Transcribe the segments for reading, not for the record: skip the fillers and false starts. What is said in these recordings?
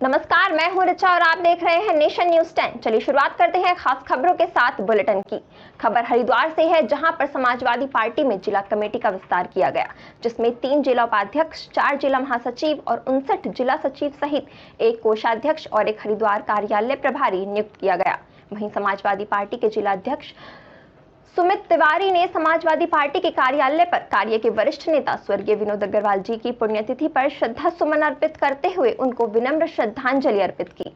नमस्कार, मैं हूं ऋचा और आप देख रहे हैं नेशन न्यूज 10। चलिए शुरुआत करते हैं खास खबरों के साथ बुलेटिन की। खबर हरिद्वार से है, जहां पर समाजवादी पार्टी में जिला कमेटी का विस्तार किया गया, जिसमें 3 जिला उपाध्यक्ष, 4 जिला महासचिव और 59 जिला सचिव सहित 1 कोषाध्यक्ष और 1 हरिद्वार कार्यालय प्रभारी नियुक्त किया गया। वहीं समाजवादी पार्टी के जिला अध्यक्ष सुमित तिवारी ने समाजवादी पार्टी के कार्यालय पर कार्य के वरिष्ठ नेता स्वर्गीय विनोद अग्रवाल जी की पुण्यतिथि पर श्रद्धा सुमन अर्पित करते हुए उनको विनम्र श्रद्धांजलि अर्पित की।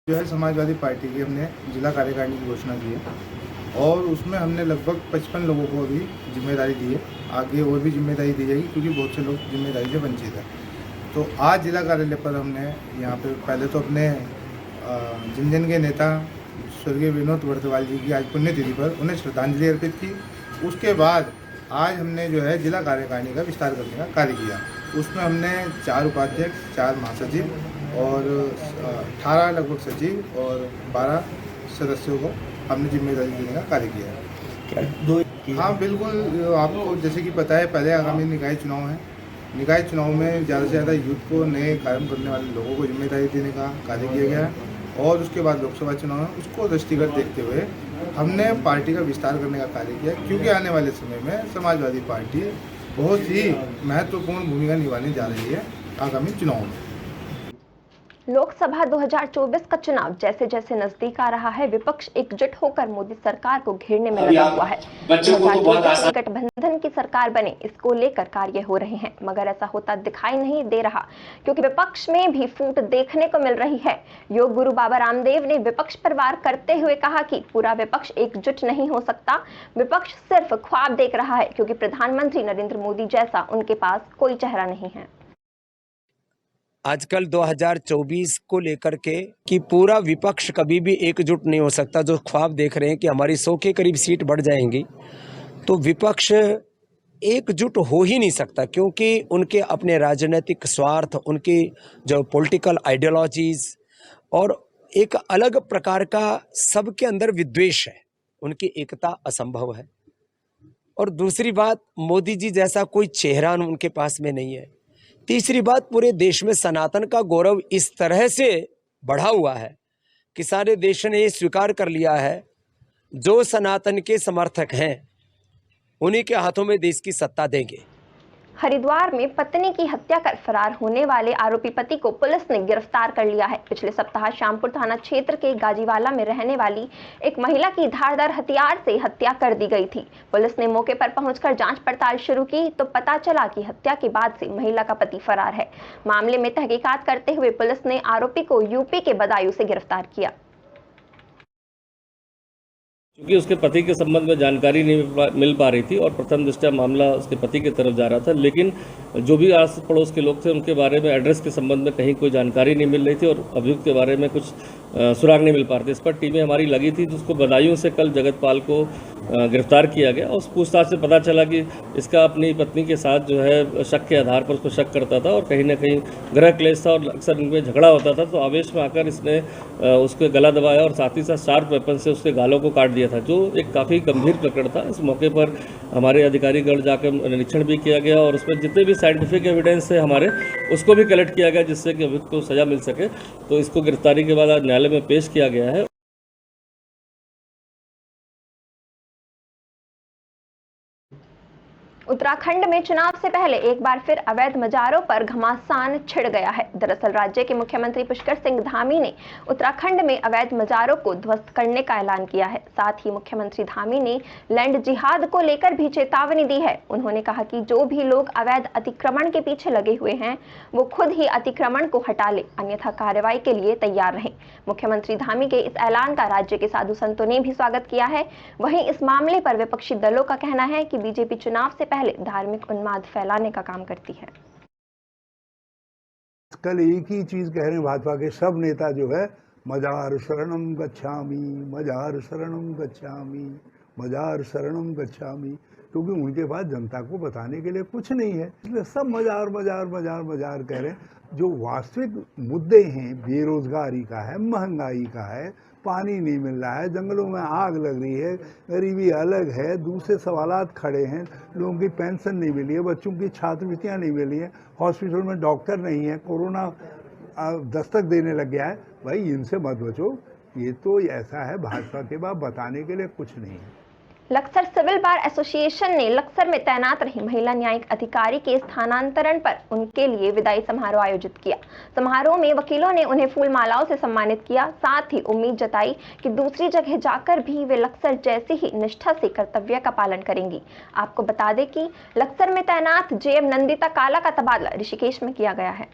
जो है समाजवादी पार्टी की हमने जिला कार्यकारिणी की घोषणा की है और उसमें हमने लगभग 55 लोगों को अभी जिम्मेदारी दी है। आगे और भी जिम्मेदारी दी जाएगी क्योंकि बहुत से लोग जिम्मेदारी से वंचित हैं। तो आज जिला कार्यालय पर हमने यहाँ पे पहले तो अपने जिन के नेता स्वर्गीय विनोद अग्रवाल जी की आज पुण्यतिथि पर उन्हें श्रद्धांजलि अर्पित की। उसके बाद आज हमने जो है जिला कार्यकारिणी का विस्तार करने का कार्य किया। उसमें हमने 4 उपाध्यक्ष, 4 महासचिव और 18 लगभग सचिव और 12 सदस्यों को हमने जिम्मेदारी देने का कार्य किया है। हाँ बिल्कुल, आपको जैसे कि पता है पहले आगामी निकाय चुनाव है। निकाय चुनाव में ज़्यादा से ज़्यादा यूथ को नए कार्य करने वाले लोगों को जिम्मेदारी देने का कार्य किया गया है और उसके बाद लोकसभा चुनाव है, उसको दृष्टिगत देखते हुए हमने पार्टी का विस्तार करने का कार्य किया, क्योंकि आने वाले समय में समाजवादी पार्टी बहुत ही महत्वपूर्ण भूमिका निभाने जा रही है आगामी चुनाव में। लोकसभा 2024 का चुनाव जैसे जैसे नजदीक आ रहा है, विपक्ष एकजुट होकर मोदी सरकार को घेरने में लगा हुआ है। 2024 में गठबंधन की सरकार बने, इसको लेकर कार्य हो रहे हैं, मगर ऐसा होता दिखाई नहीं दे रहा, क्योंकि विपक्ष में भी फूट देखने को मिल रही है। योग गुरु बाबा रामदेव ने विपक्ष पर वार करते हुए कहा कि पूरा विपक्ष एकजुट नहीं हो सकता। विपक्ष सिर्फ ख्वाब देख रहा है, क्योंकि प्रधानमंत्री नरेंद्र मोदी जैसा उनके पास कोई चेहरा नहीं है। आजकल 2024 को लेकर के कि पूरा विपक्ष कभी भी एकजुट नहीं हो सकता। जो ख्वाब देख रहे हैं कि हमारी 100 के करीब सीट बढ़ जाएंगी, तो विपक्ष एकजुट हो ही नहीं सकता, क्योंकि उनके अपने राजनीतिक स्वार्थ, उनकी जो पॉलिटिकल आइडियोलॉजीज और एक अलग प्रकार का सबके अंदर विद्वेष है, उनकी एकता असंभव है। और दूसरी बात, मोदी जी जैसा कोई चेहरा उनके पास में नहीं है। तीसरी बात, पूरे देश में सनातन का गौरव इस तरह से बढ़ा हुआ है कि सारे देश ने ये स्वीकार कर लिया है, जो सनातन के समर्थक हैं उन्हीं के हाथों में देश की सत्ता देंगे। हरिद्वार में पत्नी की हत्या कर फरार होने वाले आरोपी पति को पुलिस ने गिरफ्तार कर लिया है। पिछले सप्ताह श्यामपुर थाना क्षेत्र के गाजीवाला में रहने वाली एक महिला की धारदार हथियार से हत्या कर दी गई थी। पुलिस ने मौके पर पहुंचकर जांच पड़ताल शुरू की तो पता चला कि हत्या के बाद से महिला का पति फरार है। मामले में तहकीकात करते हुए पुलिस ने आरोपी को यूपी के बदायूं से गिरफ्तार किया। क्योंकि उसके पति के संबंध में जानकारी नहीं मिल पा रही थी और प्रथम दृष्टया मामला उसके पति की तरफ जा रहा था, लेकिन जो भी आस पड़ोस के लोग थे उनके बारे में एड्रेस के संबंध में कहीं कोई जानकारी नहीं मिल रही थी और अभियुक्त के बारे में कुछ सुराग नहीं मिल पा रहे थे। इस पर टीमें हमारी लगी थी, जिसको बदायूं से कल जगतपाल को गिरफ्तार किया गया। उस पूछताछ से पता चला कि इसका अपनी पत्नी के साथ जो है शक के आधार पर उसको शक करता था और कहीं ना कहीं गृह क्लेश था और अक्सर इनमें झगड़ा होता था। तो आवेश में आकर इसने उसके गला दबाया और साथ ही साथ शार्प वेपन से उसके गालों को काट दिया था, जो एक काफ़ी गंभीर प्रकरण था। इस मौके पर हमारे अधिकारीगण जाकर निरीक्षण भी किया गया और उसमें जितने भी साइंटिफिक एविडेंस है हमारे, उसको भी कलेक्ट किया गया, जिससे कि अभियुक्त को सजा मिल सके। तो इसको गिरफ्तारी के बाद आज न्यायालय में पेश किया गया है। उत्तराखंड में चुनाव से पहले एक बार फिर अवैध मजारों पर घमासान छिड़ गया है। दरअसल राज्य के मुख्यमंत्री पुष्कर सिंह धामी ने उत्तराखंड में अवैध मजारों को ध्वस्त करने का ऐलान किया है। साथ ही मुख्यमंत्री धामी ने लैंड जिहाद को लेकर भी चेतावनी दी है। उन्होंने कहा कि जो भी लोग अवैध अतिक्रमण के पीछे लगे हुए हैं, वो खुद ही अतिक्रमण को हटा ले, अन्यथा कार्रवाई के लिए तैयार रहें। मुख्यमंत्री धामी के इस ऐलान का राज्य के साधु संतों ने भी स्वागत किया है। वहीं इस मामले पर विपक्षी दलों का कहना है कि बीजेपी चुनाव से पहले धार्मिक उन्माद फैलाने का काम करती है। कल एक ही चीज कह रहे हैं भाजपा के सब नेता जो है, मजार शरणम गच्छामि, मजार शरणम गच्छामि, मजार शरणम गच्छामि, क्योंकि उनके पास जनता को बताने के लिए कुछ नहीं है, इसलिए सब मजार मजार मजार मजार कह रहे हैं। जो वास्तविक मुद्दे हैं, बेरोजगारी का है, महंगाई का है, पानी नहीं मिल रहा है, जंगलों में आग लग रही है, गरीबी अलग है, दूसरे सवालात खड़े हैं, लोगों की पेंशन नहीं मिली है, बच्चों की छात्रवृत्तियां नहीं मिली हैं, हॉस्पिटल में डॉक्टर नहीं है, कोरोना दस्तक देने लग गया है, भाई इनसे मत बचो, ये तो ऐसा है भाजपा के बाद बताने के लिए कुछ नहीं है। लक्सर सिविल बार एसोसिएशन ने लक्सर में तैनात रही महिला न्यायिक अधिकारी के स्थानांतरण पर उनके लिए विदाई समारोह आयोजित किया। समारोह में वकीलों ने उन्हें फूल मालाओं से सम्मानित किया, साथ ही उम्मीद जताई कि दूसरी जगह जाकर भी वे लक्सर जैसी ही निष्ठा से कर्तव्य का पालन करेंगी। आपको बता दें कि लक्सर में तैनात जेएम नंदिता काला का तबादला ऋषिकेश में किया गया है।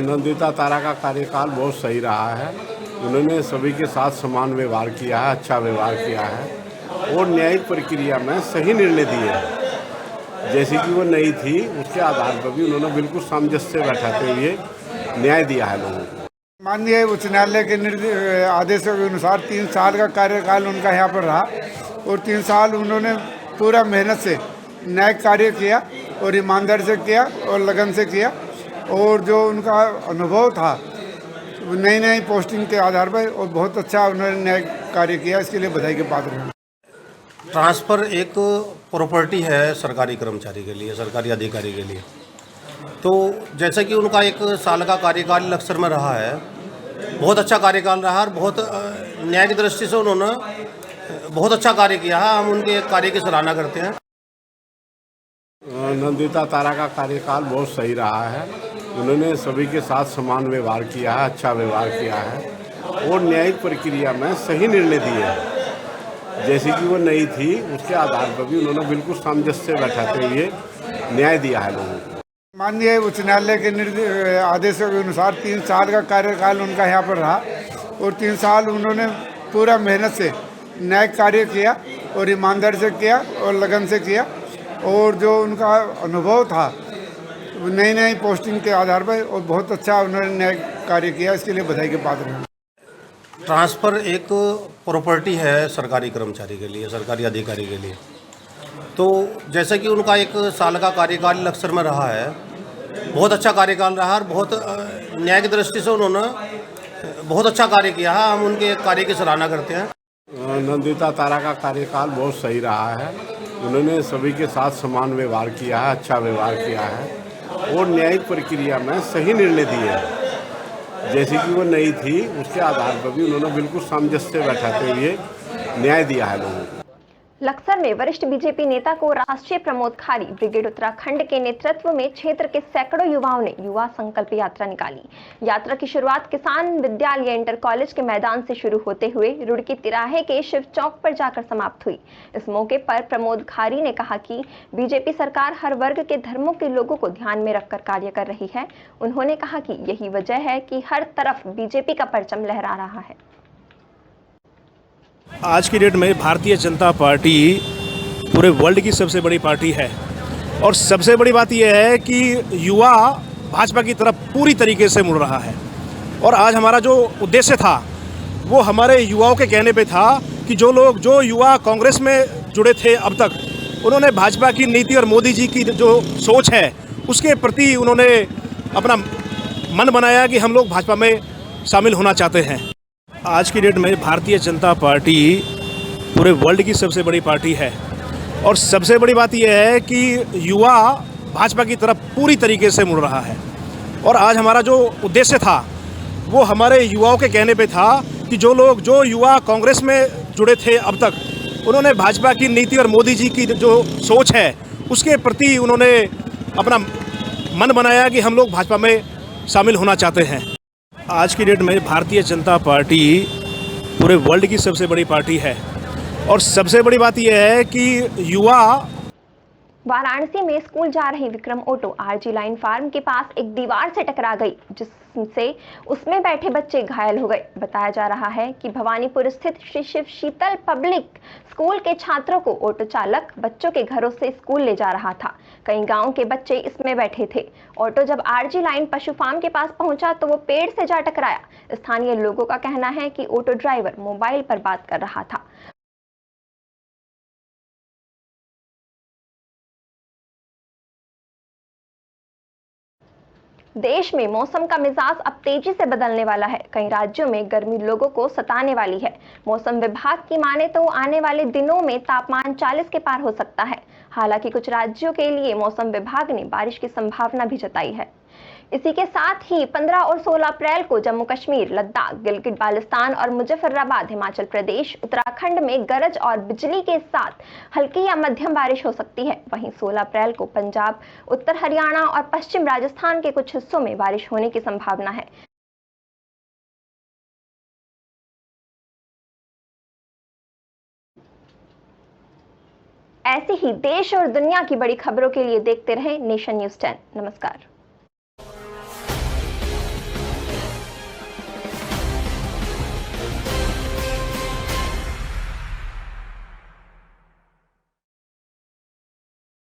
नंदिता तारा का कार्यकाल बहुत सही रहा है। उन्होंने सभी के साथ समान व्यवहार किया है, अच्छा व्यवहार किया है और न्यायिक प्रक्रिया में सही निर्णय दिए हैं। जैसे कि वो नई थी उसके आधार पर भी उन्होंने बिल्कुल सामंजस्य बैठाते हुए न्याय दिया है लोगों को। माननीय उच्च न्यायालय के आदेशों के अनुसार 3 साल का कार्यकाल उनका यहाँ पर रहा और 3 साल उन्होंने पूरा मेहनत से न्यायिक कार्य किया और ईमानदारी से किया और लगन से किया और जो उनका अनुभव था नई पोस्टिंग के आधार पर और बहुत अच्छा उन्होंने न्यायिक कार्य किया, इसके लिए बधाई के पात्र हैं। ट्रांसफ़र एक प्रॉपर्टी है सरकारी कर्मचारी के लिए, सरकारी अधिकारी के लिए। तो जैसा कि उनका 1 साल का कार्यकाल लक्सर में रहा है, बहुत अच्छा कार्यकाल रहा और बहुत न्याय की दृष्टि से उन्होंने बहुत अच्छा कार्य किया है। हम उनके कार्य की सराहना करते हैं। नंदिता तारा का कार्यकाल बहुत सही रहा है। उन्होंने सभी के साथ समान व्यवहार किया है, अच्छा व्यवहार किया है और न्यायिक प्रक्रिया में सही निर्णय दिए हैं। जैसे कि वो नई थी उसके आधार पर भी उन्होंने बिल्कुल सामंजस्य बैठाते हुए न्याय दिया है लोगों को। माननीय उच्च न्यायालय के आदेशों के अनुसार 3 साल का कार्यकाल उनका यहाँ पर रहा और 3 साल उन्होंने पूरा मेहनत से न्यायिक कार्य किया और ईमानदारी से किया और लगन से किया और जो उनका अनुभव था नई पोस्टिंग के आधार पर और बहुत अच्छा उन्होंने न्यायिक कार्य किया, इसके लिए बधाई के पात्र हैं। ट्रांसफ़र एक प्रॉपर्टी है सरकारी कर्मचारी के लिए, सरकारी अधिकारी के लिए। तो जैसा कि उनका 1 साल का कार्यकाल लक्सर में रहा है, बहुत अच्छा कार्यकाल रहा और बहुत न्याय की दृष्टि से उन्होंने बहुत अच्छा कार्य किया है। हम उनके कार्य की सराहना करते हैं। नंदिता तारा का कार्यकाल बहुत सही रहा है। उन्होंने सभी के साथ समान व्यवहार किया है, अच्छा व्यवहार किया है और न्यायिक प्रक्रिया में सही निर्णय दिए हैं। जैसे कि वो नई थी उसके आधार पर भी उन्होंने बिल्कुल सामंजस्य बैठाते हुए न्याय दिया है लोगों को। लक्सर में वरिष्ठ बीजेपी नेता को राष्ट्रीय प्रमोद खारी ब्रिगेड उत्तराखंड के नेतृत्व में क्षेत्र के सैकड़ों युवाओं ने युवा संकल्प यात्रा निकाली। यात्रा की शुरुआत किसान विद्यालय इंटर कॉलेज के मैदान से शुरू होते हुए रुड़की तिराहे के शिव चौक पर जाकर समाप्त हुई। इस मौके पर प्रमोद खारी ने कहा कि बीजेपी सरकार हर वर्ग के धर्मों के लोगों को ध्यान में रखकर कार्य कर रही है। उन्होंने कहा कि यही वजह है कि हर तरफ बीजेपी का परचम लहरा रहा है। आज की डेट में भारतीय जनता पार्टी पूरे वर्ल्ड की सबसे बड़ी पार्टी है और सबसे बड़ी बात यह है कि युवा भाजपा की तरफ पूरी तरीके से मुड़ रहा है। और आज हमारा जो उद्देश्य था वो हमारे युवाओं के कहने पे था कि जो युवा कांग्रेस में जुड़े थे अब तक, उन्होंने भाजपा की नीति और मोदी जी की जो सोच है उसके प्रति उन्होंने अपना मन बनाया कि हम लोग भाजपा में शामिल होना चाहते हैं। आज की डेट में भारतीय जनता पार्टी पूरे वर्ल्ड की सबसे बड़ी पार्टी है और सबसे बड़ी बात यह है कि युवा भाजपा की तरफ पूरी तरीके से मुड़ रहा है। और आज हमारा जो उद्देश्य था वो हमारे युवाओं के कहने पे था कि जो युवा कांग्रेस में जुड़े थे अब तक, उन्होंने भाजपा की नीति और मोदी जी की जो सोच है उसके प्रति उन्होंने अपना मन बनाया कि हम लोग भाजपा में शामिल होना चाहते हैं। आज की डेट में भारतीय जनता पार्टी पूरे वर्ल्ड की सबसे बड़ी पार्टी है और सबसे बड़ी बात यह है कि युवा वाराणसी में स्कूल जा रही Vikram auto RG line farm के पास एक दीवार से टकरा गई, जिससे उसमें बैठे बच्चे घायल हो गए। बताया जा रहा है कि भवानीपुर स्थित श्री शिव शीतल पब्लिक स्कूल के छात्रों को ऑटो चालक बच्चों के घरों से स्कूल ले जा रहा था। कई गांव के बच्चे इसमें बैठे थे। ऑटो जब आरजी लाइन पशु फार्म के पास पहुंचा तो वो पेड़ से जा टकराया। स्थानीय लोगों का कहना है कि ऑटो ड्राइवर मोबाइल पर बात कर रहा था। देश में मौसम का मिजाज अब तेजी से बदलने वाला है। कई राज्यों में गर्मी लोगों को सताने वाली है। मौसम विभाग की माने तो आने वाले दिनों में तापमान 40 के पार हो सकता है। हालांकि कुछ राज्यों के लिए मौसम विभाग ने बारिश की संभावना भी जताई है। इसी के साथ ही 15 और 16 अप्रैल को जम्मू कश्मीर, लद्दाख, गिलगित बाल्टिस्तान और मुजफ्फराबाद, हिमाचल प्रदेश, उत्तराखंड में गरज और बिजली के साथ हल्की या मध्यम बारिश हो सकती है। वहीं 16 अप्रैल को पंजाब, उत्तर हरियाणा और पश्चिम राजस्थान के कुछ हिस्सों में बारिश होने की संभावना है। ऐसी ही देश और दुनिया की बड़ी खबरों के लिए देखते रहें नेशन न्यूज़ 10। नमस्कार।